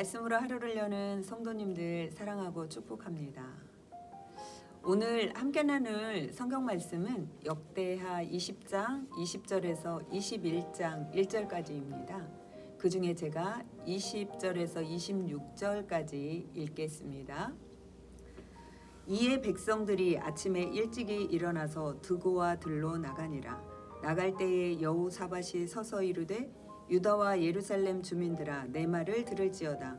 말씀으로 하루를 여는 성도님들 사랑하고 축복합니다. 오늘 함께 나눌 성경 말씀은 역대하 20장 20절에서 21장 1절까지입니다. 그 중에 제가 20절에서 26절까지 읽겠습니다. 이에 백성들이 아침에 일찍이 일어나서 드고와 들로 나가니라. 나갈 때에 여호사밧이 서서 이르되 유다와 예루살렘 주민들아 내 말을 들을지어다.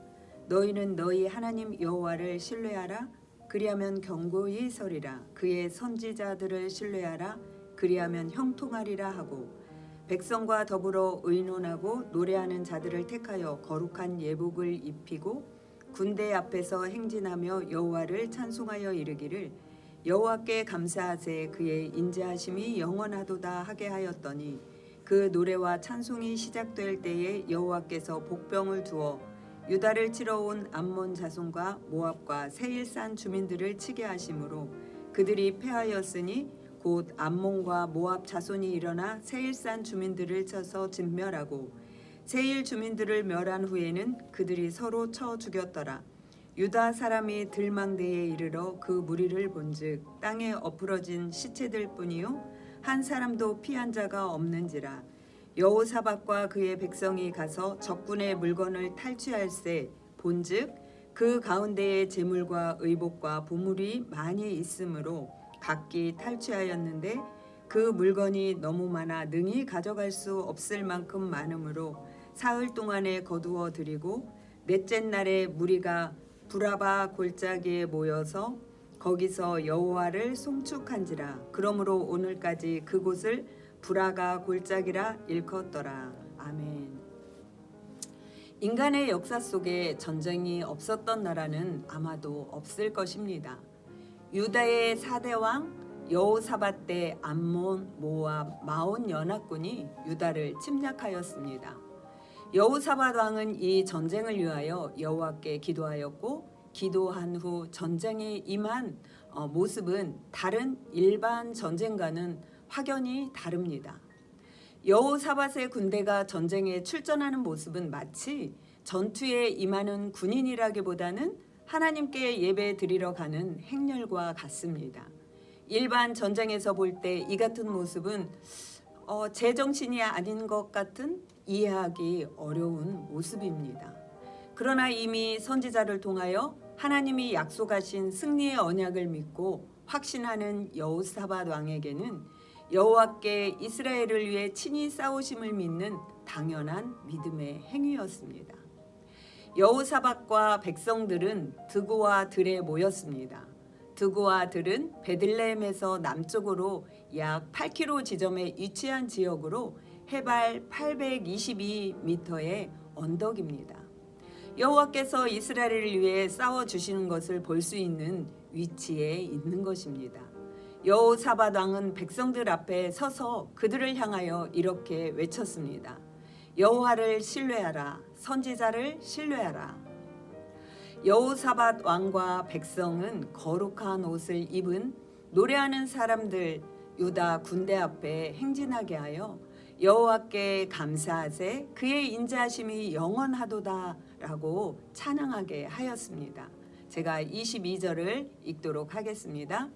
너희는 너희 하나님 여호와를 신뢰하라. 그리하면 견고히 서리라. 그의 선지자들을 신뢰하라. 그리하면 형통하리라 하고 백성과 더불어 의논하고 노래하는 자들을 택하여 거룩한 예복을 입히고 군대 앞에서 행진하며 여호와를 찬송하여 이르기를 여호와께 감사하세. 그의 인자하심이 영원하도다 하게 하였더니 그 노래와 찬송이 시작될 때에 여호와께서 복병을 두어 유다를 치러 온 암몬 자손과 모압과 세일산 주민들을 치게 하심으로 그들이 패하였으니 곧 암몬과 모압 자손이 일어나 세일산 주민들을 쳐서 진멸하고 세일 주민들을 멸한 후에는 그들이 서로 쳐 죽였더라. 유다 사람이 들망대에 이르러 그 무리를 본즉 땅에 엎으러진 시체들 뿐이요 한 사람도 피한 자가 없는지라. 여호사밧과 그의 백성이 가서 적군의 물건을 탈취할세 본즉 그 가운데에 재물과 의복과 보물이 많이 있으므로 각기 탈취하였는데 그 물건이 너무 많아 능히 가져갈 수 없을 만큼 많으므로 사흘 동안에 거두어 드리고 넷째 날에 무리가 브라바 골짜기에 모여서 거기서 여호와를 송축한지라. 그러므로 오늘까지 그곳을 브라가 골짜기라 일컫더라. 아멘. 인간의 역사 속에 전쟁이 없었던 나라는 아마도 없을 것입니다. 유다의 4대 왕 여호사밧 때 암몬, 모압, 마온 연합군이 유다를 침략하였습니다. 여호사밧 왕은 이 전쟁을 위하여 여호와께 기도하였고 기도한 후 전쟁에 임한 모습은 다른 일반 전쟁과는 확연히 다릅니다. 여호사밧의 군대가 전쟁에 출전하는 모습은 마치 전투에 임하는 군인이라기보다는 하나님께 예배 드리러 가는 행렬과 같습니다. 일반 전쟁에서 볼 때 이 같은 모습은 제정신이 아닌 것 같은 이해하기 어려운 모습입니다. 그러나 이미 선지자를 통하여 하나님이 약속하신 승리의 언약을 믿고 확신하는 여호사밧 왕에게는 여호와께 이스라엘을 위해 친히 싸우심을 믿는 당연한 믿음의 행위였습니다. 여호사밧과 백성들은 드고와 들에 모였습니다. 드고와 들은 베들레헴에서 남쪽으로 약 8km 지점에 위치한 지역으로 해발 822m의 언덕입니다. 여호와께서 이스라엘을 위해 싸워주시는 것을 볼 수 있는 위치에 있는 것입니다. 여호사밧 왕은 백성들 앞에 서서 그들을 향하여 이렇게 외쳤습니다. 여호와를 신뢰하라. 선지자를 신뢰하라. 여호사밧 왕과 백성은 거룩한 옷을 입은 노래하는 사람들 유다 군대 앞에 행진하게 하여 여호와께 감사하세. 그의 인자하심이 영원하도다 라고 찬양하게 하였습니다. 제가 22절을 읽도록 하겠습니다.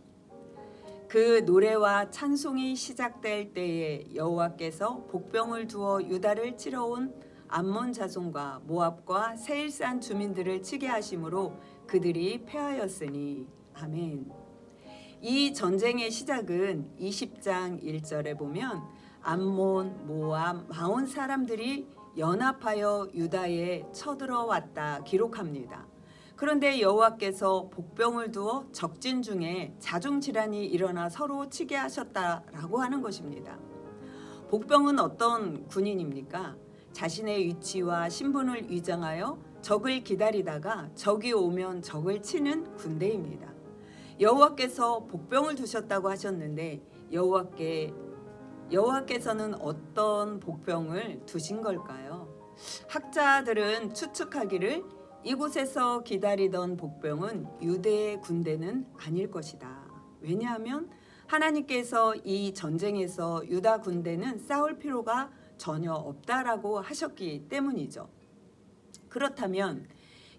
그 노래와 찬송이 시작될 때에 여호와께서 복병을 두어 유다를 치러 온 암몬 자손과 모압과 세일산 주민들을 치게 하심으로 그들이 패하였으니. 아멘. 이 전쟁의 시작은 20장 1절에 보면 암몬, 모압, 마온 사람들이 연합하여 유다에 쳐들어왔다 기록합니다. 그런데 여호와께서 복병을 두어 적진 중에 자중질환이 일어나 서로 치게 하셨다라고 하는 것입니다. 복병은 어떤 군인입니까? 자신의 위치와 신분을 위장하여 적을 기다리다가 적이 오면 적을 치는 군대입니다. 여호와께서 복병을 두셨다고 하셨는데 여호와께서는 어떤 복병을 두신 걸까요? 학자들은 추측하기를 이곳에서 기다리던 복병은 유대의 군대는 아닐 것이다. 왜냐하면 하나님께서 이 전쟁에서 유다 군대는 싸울 필요가 전혀 없다라고 하셨기 때문이죠. 그렇다면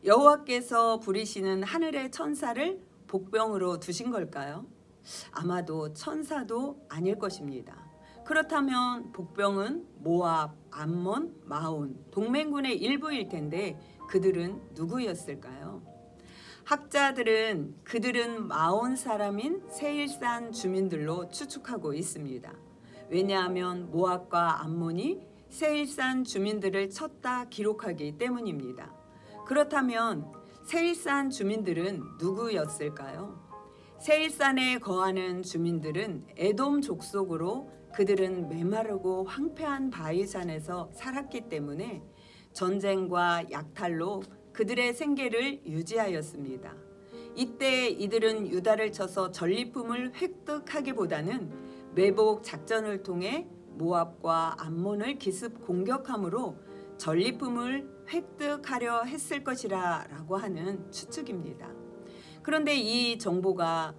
여호와께서 부리시는 하늘의 천사를 복병으로 두신 걸까요? 아마도 천사도 아닐 것입니다. 그렇다면 복병은 모압, 암몬, 마온 동맹군의 일부일 텐데 그들은 누구였을까요? 학자들은 그들은 마온 사람인 세일산 주민들로 추측하고 있습니다. 왜냐하면 모압과 암몬이 세일산 주민들을 쳤다 기록하기 때문입니다. 그렇다면 세일산 주민들은 누구였을까요? 세일산에 거하는 주민들은 에돔 족속으로 그들은 메마르고 황폐한 바위산에서 살았기 때문에 전쟁과 약탈로 그들의 생계를 유지하였습니다. 이때 이들은 유다를 쳐서 전리품을 획득하기보다는 매복 작전을 통해 모압과 암몬을 기습 공격함으로 전리품을 획득하려 했을 것이라고 하는 추측입니다. 그런데 이 정보가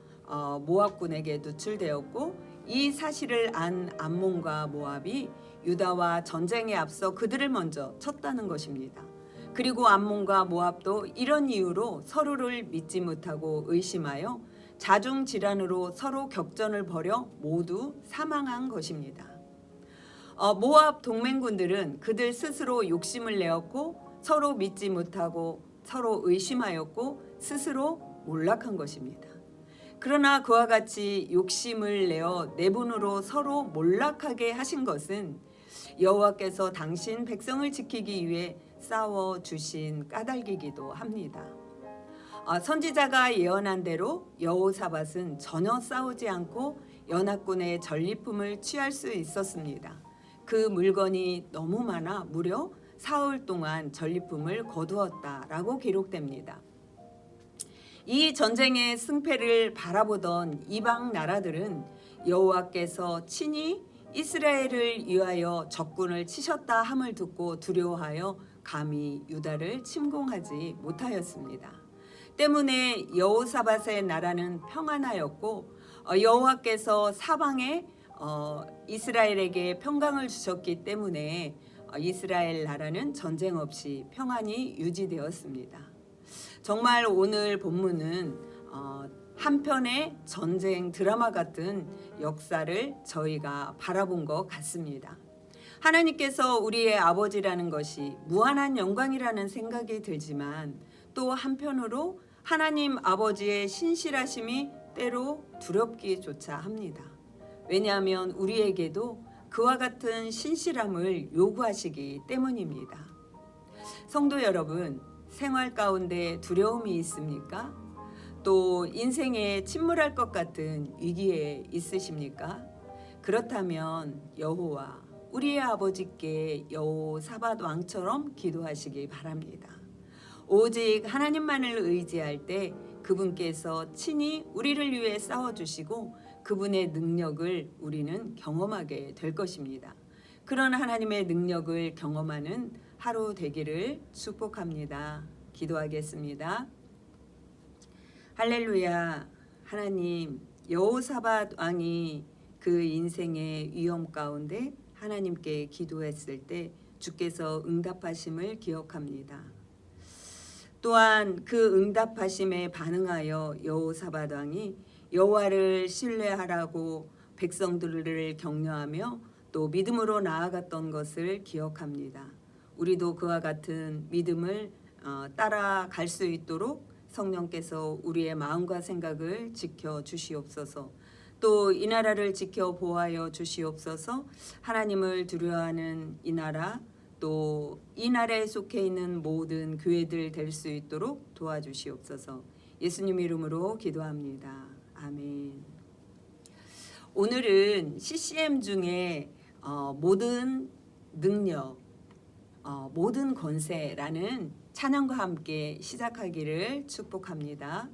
모압군에게 누출되었고 이 사실을 안 암몬과 모압이 유다와 전쟁에 앞서 그들을 먼저 쳤다는 것입니다. 그리고 암몬과 모압도 이런 이유로 서로를 믿지 못하고 의심하여 자중질환으로 서로 격전을 벌여 모두 사망한 것입니다. 모압 동맹군들은 그들 스스로 욕심을 내었고 서로 믿지 못하고 서로 의심하였고 스스로 몰락한 것입니다. 그러나 그와 같이 욕심을 내어 내분으로 서로 몰락하게 하신 것은 여호와께서 당신 백성을 지키기 위해 싸워 주신 까닭이기도 합니다. 선지자가 예언한 대로 여호사밧은 전혀 싸우지 않고 연합군의 전리품을 취할 수 있었습니다. 그 물건이 너무 많아 무려 사흘 동안 전리품을 거두었다라고 기록됩니다. 이 전쟁의 승패를 바라보던 이방 나라들은 여호와께서 친히 이스라엘을 위하여 적군을 치셨다 함을 듣고 두려워하여 감히 유다를 침공하지 못하였습니다. 때문에 여호사밧의 나라는 평안하였고 여호와께서 사방에 이스라엘에게 평강을 주셨기 때문에 이스라엘 나라는 전쟁 없이 평안히 유지되었습니다. 정말 오늘 본문은 한편의 전쟁 드라마 같은 역사를 저희가 바라본 것 같습니다. 하나님께서 우리의 아버지라는 것이 무한한 영광이라는 생각이 들지만 또 한편으로 하나님 아버지의 신실하심이 때로 두렵기조차 합니다. 왜냐하면 우리에게도 그와 같은 신실함을 요구하시기 때문입니다. 성도 여러분, 생활 가운데 두려움이 있습니까? 또 인생에 침몰할 것 같은 위기에 있으십니까? 그렇다면 여호와 우리의 아버지께 여호사밧 왕처럼 기도하시기 바랍니다. 오직 하나님만을 의지할 때 그분께서 친히 우리를 위해 싸워주시고 그분의 능력을 우리는 경험하게 될 것입니다. 그런 하나님의 능력을 경험하는 하루 되기를 축복합니다. 기도하겠습니다. 할렐루야. 하나님, 여호사밧 왕이 그 인생의 위험 가운데 하나님께 기도했을 때 주께서 응답하심을 기억합니다. 또한 그 응답하심에 반응하여 여호사밧 왕이 여호와를 신뢰하라고 백성들을 격려하며 또 믿음으로 나아갔던 것을 기억합니다. 우리도 그와 같은 믿음을 따라갈 수 있도록 성령께서 우리의 마음과 생각을 지켜 주시옵소서. 또 이 나라를 지켜 보호하여 주시옵소서. 하나님을 두려워하는 이 나라, 또 이 나라에 속해 있는 모든 교회들 될 수 있도록 도와주시옵소서. 예수님 이름으로 기도합니다. 아멘. 오늘은 CCM 중에 모든 능력, 모든 권세라는 찬양과 함께 시작하기를 축복합니다.